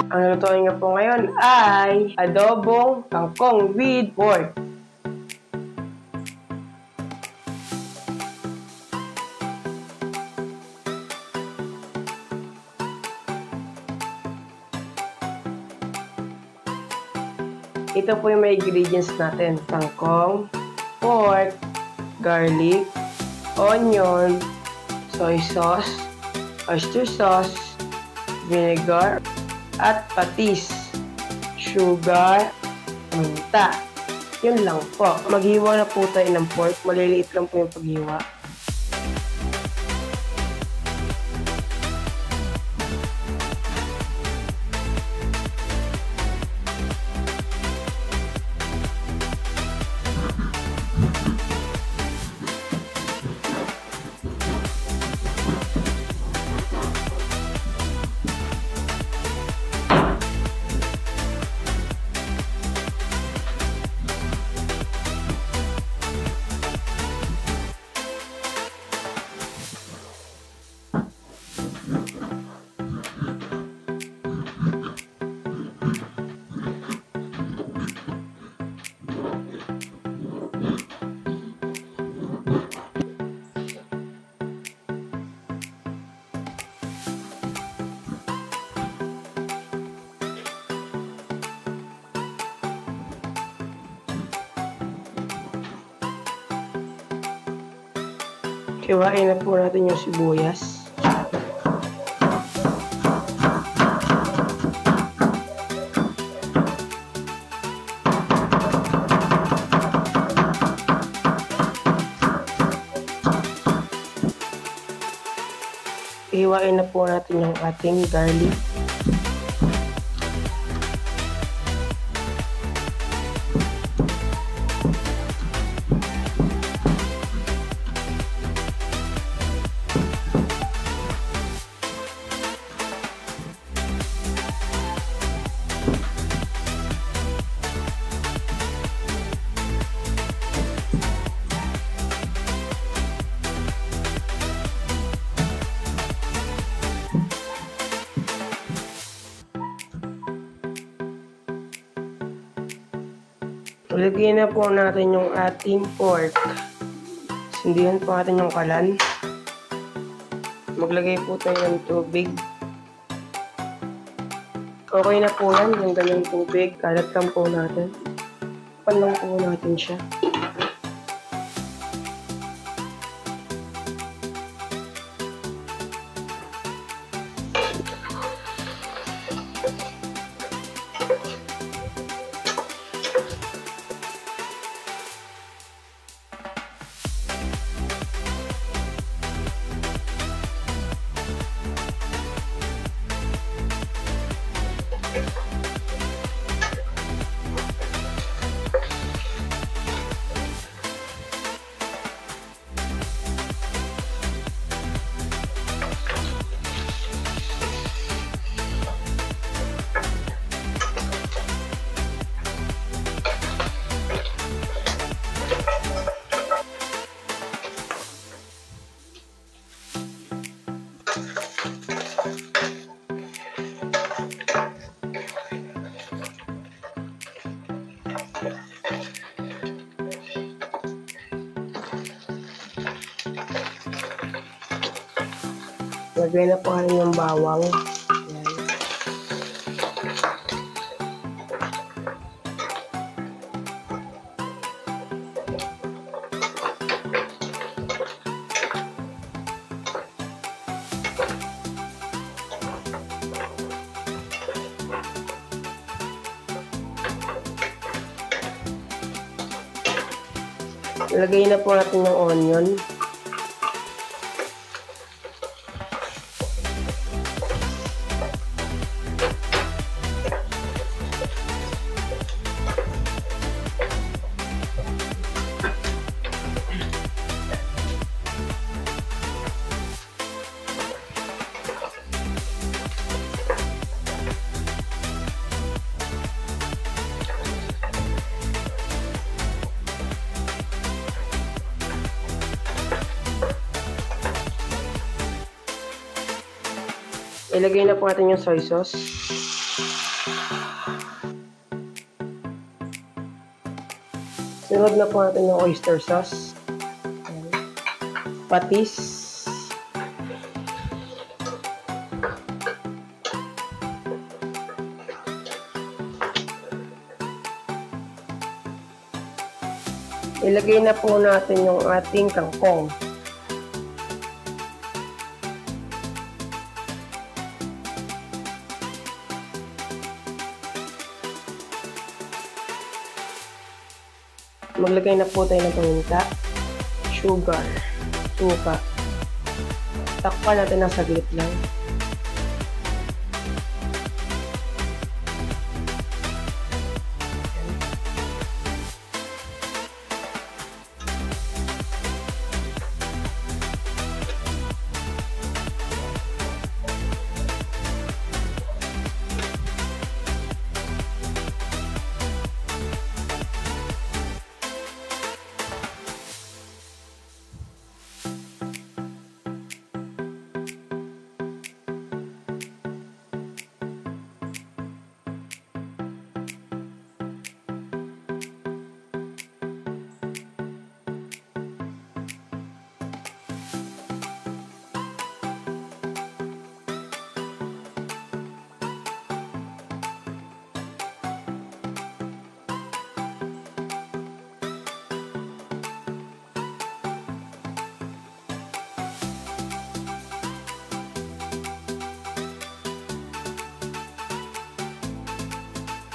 Ang lutuin niyo po ngayon ay adobong kangkong with pork. Ito po yung mga ingredients natin. Kangkong, pork, garlic, onion, soy sauce, oyster sauce, vinegar, at patis, sugar, minta. Yun lang po. Maghiwa na po tayo ng pork. Maliliit lang po yung paghiwa. Hiwain na po natin yung sibuyas. Hiwain na po natin yung ating garlic. Lagyan na po natin yung ating pork. Sindihan po natin yung kalan. Maglagay po tayo ng tubig. Okay na po yan, yung ganyang tubig. Kalat lang po natin. Pan lang po natin siya. Lagay na po natin yung bawang. Ayan. Lagay na po natin yung onion. Ilagay na po natin yung soy sauce. Sunod na po natin yung oyster sauce. Patis. Ilagay na po natin yung ating kangkong. Maglagay na po tayo ng paminta, sugar, suka. Takpan natin ng saglit lang.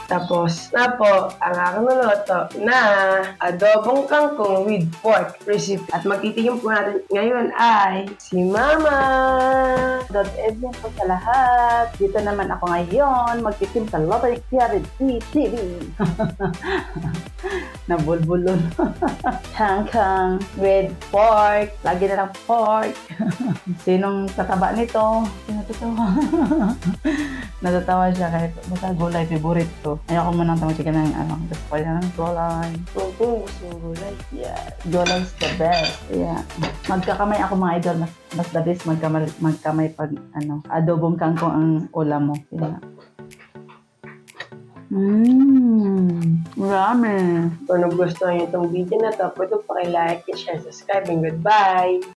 Tapos na po ang aking nuluto na adobong kangkong with pork recipe. At magtitingin po natin ngayon ay si Mama! Good evening po sa lahat. Dito naman ako ngayon magtitim sa Lottery Clarity TV. Nabulbulon. Kangkong with pork. Lagi na lang pork. Sinong tataba nito? Sino totoo? Natatawa siya kahit basta gulay, favorite ko. Ayoko mo nang tamachikan ng gusto ko yan ng gulay. Kung gusto yung gulay. Yeah, gulay is the best. Yeah. Magkakamay ako mga idol. Mas the best magkamay pag adobong kangkong ang ulam mo. Yeah. Marami. Kung nagustuhan niyo itong video na to, pwede po like, share, subscribe, and goodbye!